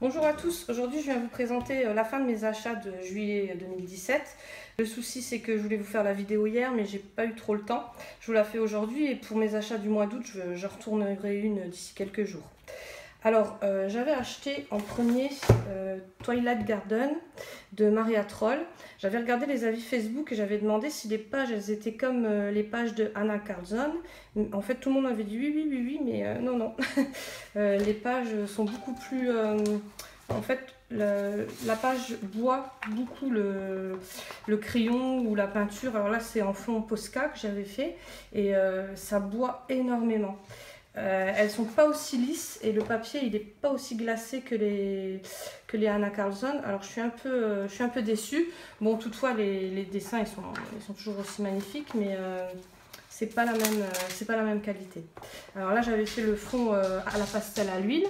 Bonjour à tous, aujourd'hui je viens vous présenter la fin de mes achats de juillet 2017. Le souci c'est que je voulais vous faire la vidéo hier mais j'ai pas eu trop le temps. Je vous la fais aujourd'hui et pour mes achats du mois d'août je retournerai une d'ici quelques jours. Alors j'avais acheté en premier Twilight Garden de Maria Troll. J'avais regardé les avis Facebook et j'avais demandé si les pages elles étaient comme les pages de Anna Carlson. En fait tout le monde avait dit oui mais non. Les pages sont beaucoup plus... en fait la page boit beaucoup le crayon ou la peinture. Alors là c'est en fond Posca que j'avais fait et ça boit énormément. Elles sont pas aussi lisses et le papier il est pas aussi glacé que les Anna Carlson. Alors je suis un peu déçue. Bon toutefois les dessins ils sont toujours aussi magnifiques mais c'est pas la même qualité. Alors là j'avais fait le fond à la pastel à l'huile.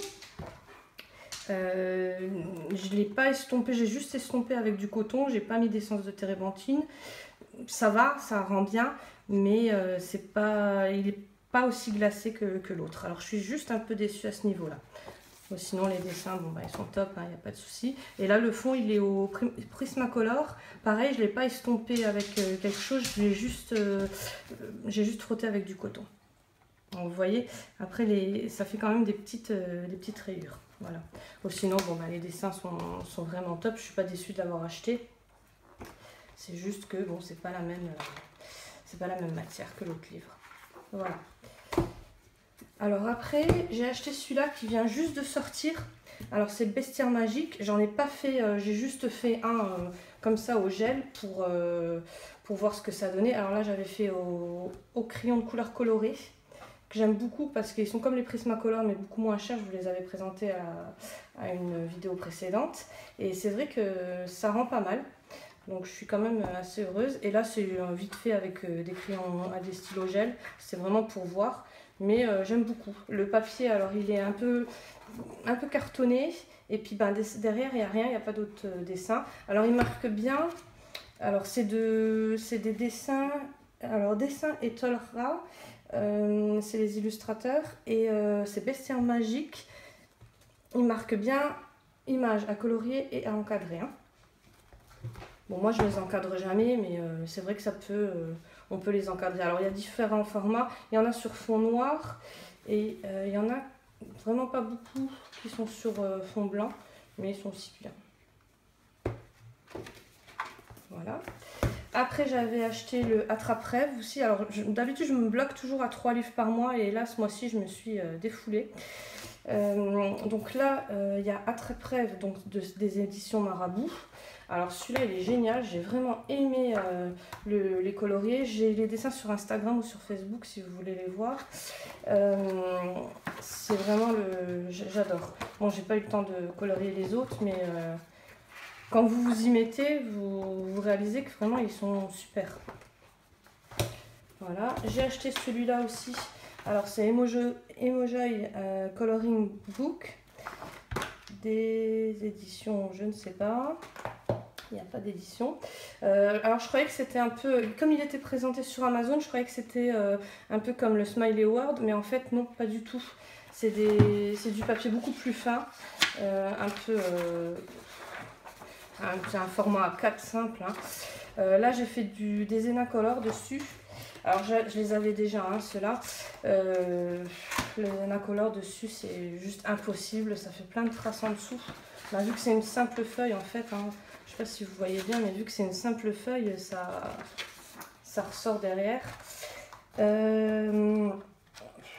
Je l'ai pas estompé, j'ai juste estompé avec du coton, j'ai pas mis d'essence de térébenthine. Ça va, ça rend bien, mais il est pas aussi glacé que l'autre. Alors je suis juste un peu déçue à ce niveau-là. Bon, sinon les dessins, bon, bah, ils sont top, il n'y a pas de souci. Et là le fond il est au Prismacolor. Pareil, je ne l'ai pas estompé avec quelque chose, j'ai juste frotté avec du coton. Donc, vous voyez, après ça fait quand même des petites rayures. Voilà. Bon, sinon, bon, bah, les dessins sont vraiment top. Je ne suis pas déçue de l'avoir acheté. C'est juste que bon, c'est pas la même matière que l'autre livre. Voilà. Alors après, j'ai acheté celui-là qui vient juste de sortir. Alors c'est le Bestiaire Magique. J'en ai pas fait, j'ai juste fait un comme ça au gel pour voir ce que ça donnait. Alors là, j'avais fait au crayon de couleur colorée, que j'aime beaucoup parce qu'ils sont comme les Prismacolor mais beaucoup moins chers. Je vous les avais présentés à une vidéo précédente. Et c'est vrai que ça rend pas mal. Donc je suis quand même assez heureuse. Et là, c'est vite fait avec des crayons à des stylos gel. C'est vraiment pour voir. Mais j'aime beaucoup. Le papier, alors il est un peu cartonné. Et puis ben, derrière, il n'y a rien, il n'y a pas d'autres dessins. Alors il marque bien. Alors c'est des dessins. Alors dessin et Tolra, c'est les illustrateurs. Et c'est Bestiaire Magique. Il marque bien images à colorier et à encadrer. Hein. Bon, moi je les encadre jamais, mais c'est vrai que on peut les encadrer. Alors il y a différents formats, il y en a sur fond noir et il y en a vraiment pas beaucoup qui sont sur fond blanc, mais ils sont aussi bien. Voilà. Après j'avais acheté le Attrape-Rêve aussi. Alors d'habitude je me bloque toujours à 3 livres par mois et là ce mois-ci je me suis défoulée. Donc là il y a Attrape-Rêve des éditions Marabout. Alors celui-là il est génial, j'ai vraiment aimé les colorier. J'ai les dessins sur Instagram ou sur Facebook si vous voulez les voir. C'est vraiment j'adore. Bon, j'ai pas eu le temps de colorier les autres, mais quand vous vous y mettez, vous réalisez que vraiment ils sont super. Voilà, j'ai acheté celui-là aussi. Alors c'est Emojoy Coloring Book des éditions, je ne sais pas. Il n'y a pas d'édition. Alors je croyais que c'était un peu, comme il était présenté sur Amazon, je croyais que c'était un peu comme le Smiley World, mais en fait non, pas du tout. C'est du papier beaucoup plus fin, c'est un format A4 simple. Hein. Là j'ai fait des Enacolor dessus. Alors je les avais déjà, hein, ceux-là. Les Enacolor dessus c'est juste impossible, ça fait plein de traces en dessous. Bah, vu que c'est une simple feuille en fait, hein, je ne sais pas si vous voyez bien, mais vu que c'est une simple feuille, ça ressort derrière.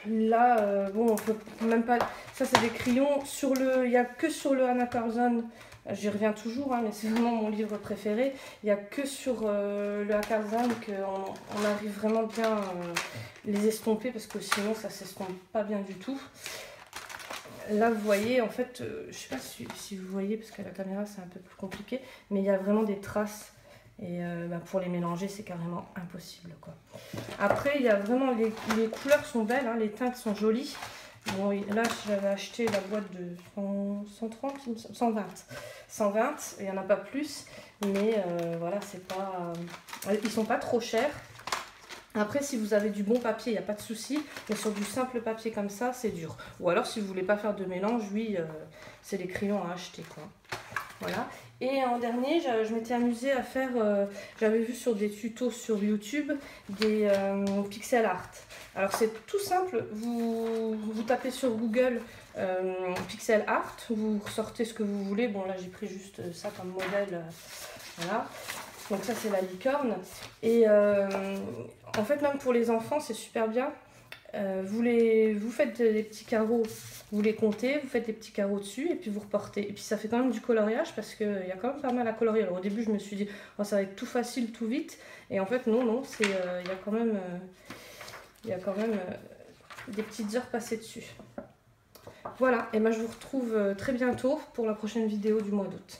Là, bon, on peut même pas... Ça, c'est des crayons. Il n'y a que sur le Anna Carlson, j'y reviens toujours, hein, mais c'est vraiment mon livre préféré. Il n'y a que sur le Anna Carlson qu'on arrive vraiment bien les estomper, parce que sinon, ça ne s'estompe pas bien du tout. Là, vous voyez, en fait, je ne sais pas si vous voyez, parce qu'à la caméra, c'est un peu plus compliqué, mais il y a vraiment des traces. Et pour les mélanger, c'est carrément impossible, quoi. Après, il y a vraiment... Les couleurs sont belles, hein, les teintes sont jolies. Bon, là, j'avais acheté la boîte de 130, 120. 120, il n'y en a pas plus. Mais voilà, c'est pas... Ils sont pas trop chers. Après, si vous avez du bon papier, il n'y a pas de souci. Mais sur du simple papier comme ça, c'est dur. Ou alors, si vous voulez pas faire de mélange, oui, c'est les crayons à acheter, quoi. Voilà. Et en dernier, je m'étais amusée à faire, j'avais vu sur des tutos sur YouTube, des pixel art. Alors c'est tout simple, vous tapez sur Google pixel art, vous ressortez ce que vous voulez. Bon là j'ai pris juste ça comme modèle, voilà. Donc ça c'est la licorne. Et en fait même pour les enfants c'est super bien. Vous faites des petits carreaux, vous les comptez, vous faites des petits carreaux dessus et puis vous reportez. Et puis ça fait quand même du coloriage parce qu'il y a quand même pas mal à colorier. Alors au début je me suis dit oh, ça va être tout facile, tout vite. Et en fait non, il y a quand même, des petites heures passées dessus. Voilà, et moi je vous retrouve très bientôt pour la prochaine vidéo du mois d'août.